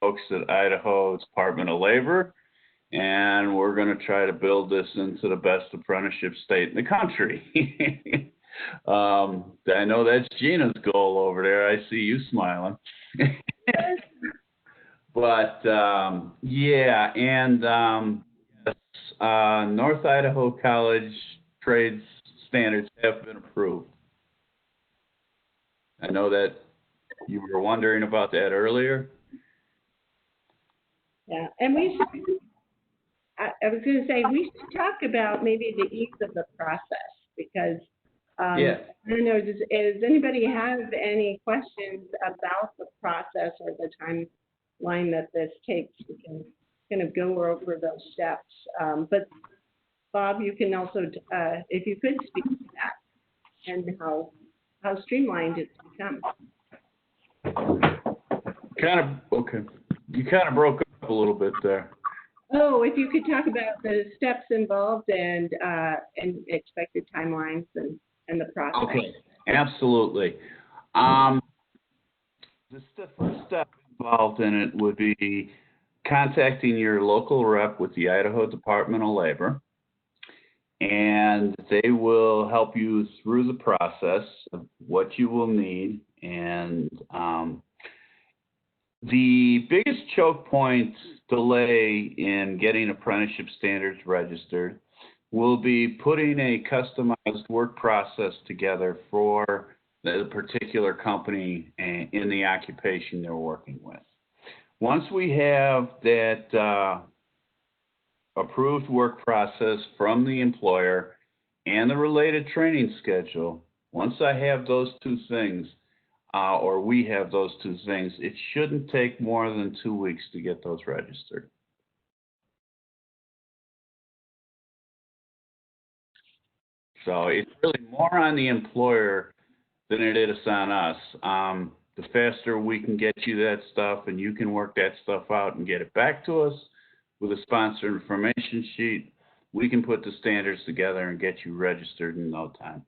folks at Idaho Department of Labor, and we're going to try to build this into the best apprenticeship state in the country. I know that's Gina's goal over there. I see you smiling. But yeah, and yes, North Idaho College trades standards have been approved. I know that you were wondering about that earlier. Yeah, and we should, I was going to say, we should talk about maybe the ease of the process, because Yeah. I don't know, does anybody have any questions about the process or the timeline that this takes? We can kind of go over those steps. But Bob, you can also, if you could speak to that and how streamlined it's become. Okay. You kind of broke up a little bit there. Oh, if you could talk about the steps involved and expected timelines and the process. Okay, absolutely. The first step involved in it would be contacting your local rep with the Idaho Department of Labor, and they will help you through the process of what you will need. And the biggest choke point delay in getting apprenticeship standards registered will be putting a customized work process together for the particular company in the occupation they're working with. Once we have that approved work process from the employer and the related training schedule, once I have those two things, or we have those two things, it shouldn't take more than 2 weeks to get those registered. So it's really more on the employer than it is on us. The faster we can get you that stuff and you can work that stuff out and get it back to us with a sponsor information sheet, we can put the standards together and get you registered in no time.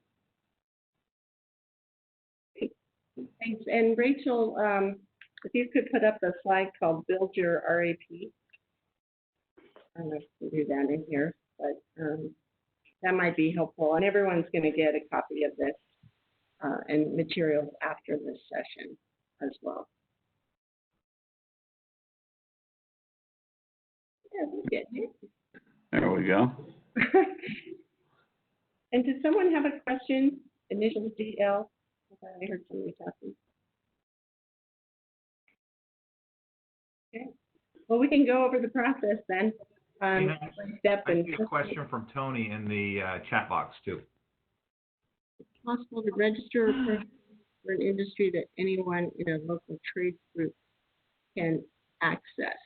Thanks. And Rachel, if you could put up a slide called Build Your RAP. I don't know if you can do that in here, but that might be helpful. And everyone's going to get a copy of this and materials after this session as well. Yeah, we'll get you. There we go. And does someone have a question? Initial DL? I heard somebody talking. Okay. Well, we can go over the process then. Step and I see a question from Tony in the chat box too. It's possible to register for an industry that anyone in a local trade group can access.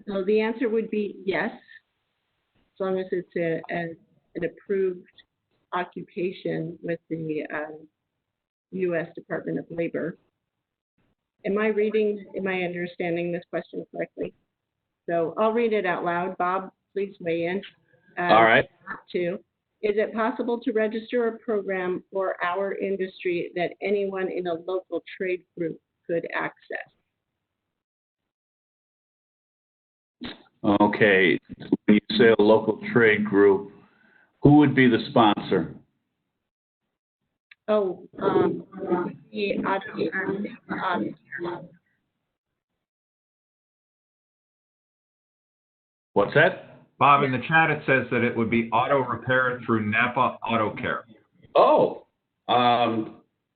So the answer would be yes, as long as it's an approved occupation with the U.S. Department of Labor. Am I understanding this question correctly? So I'll read it out loud. Bob, please weigh in. All right. Is it possible to register a program for our industry that anyone in a local trade group could access? Okay. When you say a local trade group, who would be the sponsor? Oh, What's that? Bob, in the chat it says that it would be auto repair through Napa Auto Care. Oh,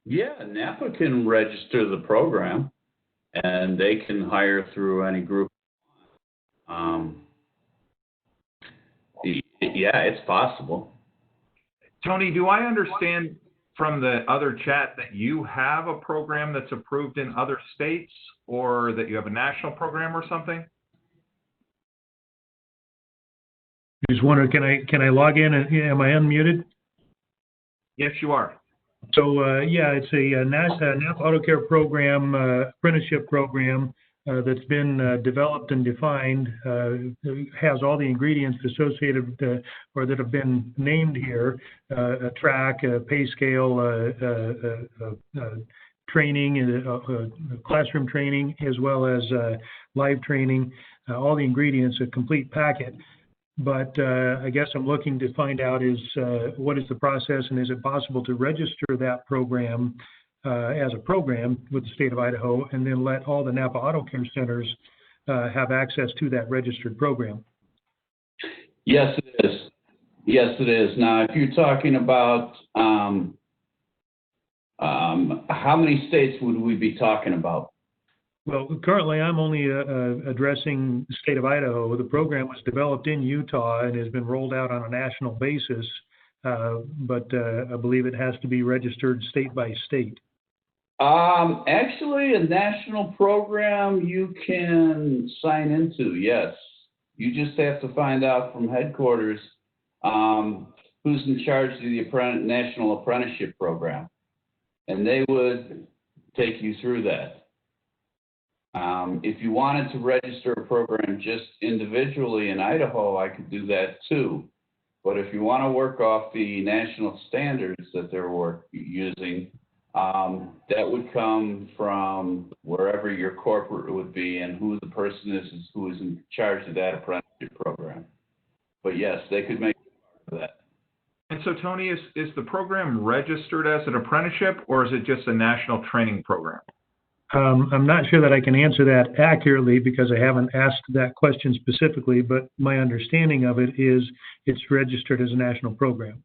yeah, Napa can register the program and they can hire through any group. Yeah, it's possible. Tony, do I understand from the other chat that you have a program that's approved in other states, or that you have a national program or something? Just wonder, can I log in? Am I unmuted? Yes, you are. So yeah, it's a Napa Auto Care program, apprenticeship program that's been developed and defined. Has all the ingredients associated or that have been named here: a track, a pay scale, training, classroom training, as well as live training, all the ingredients, a complete packet. But I guess I'm looking to find out is what is the process, and is it possible to register that program as a program with the state of Idaho, and then let all the Napa Auto Care Centers have access to that registered program? Yes, it is. Yes, it is. Now, if you're talking about how many states would we be talking about? Well, currently I'm only addressing the state of Idaho. The program was developed in Utah and has been rolled out on a national basis, but I believe it has to be registered state by state. Actually, a national program you can sign into, yes. You just have to find out from headquarters who's in charge of the National Apprenticeship Program, and they would take you through that. If you wanted to register a program just individually in Idaho, I could do that too. But if you want to work off the national standards that they're using, that would come from wherever your corporate would be and who the person is who is in charge of that apprenticeship program. But yes, they could make part of that. And so, Tony, is the program registered as an apprenticeship, or is it just a national training program? I'm not sure that I can answer that accurately because I haven't asked that question specifically, but my understanding of it is it's registered as a national program.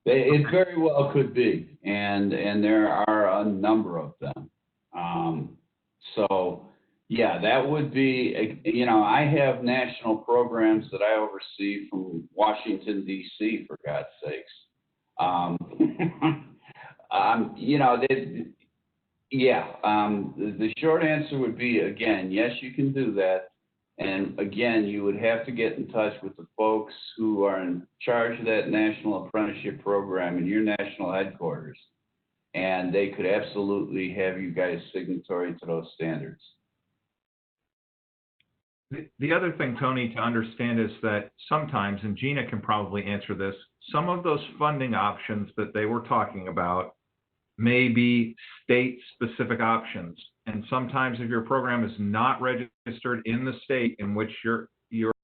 It very well could be, and there are a number of them. So, yeah, that would be, I have national programs that I oversee from Washington, D.C., for God's sakes. The short answer would be, again, yes, you can do that. And again, you would have to get in touch with the folks who are in charge of that national apprenticeship program in your national headquarters. And they could absolutely have you guys signatory to those standards. The other thing, Tony, to understand is that sometimes, and Gina can probably answer this, some of those funding options that they were talking about may be state-specific options. And sometimes if your program is not registered in the state in which you're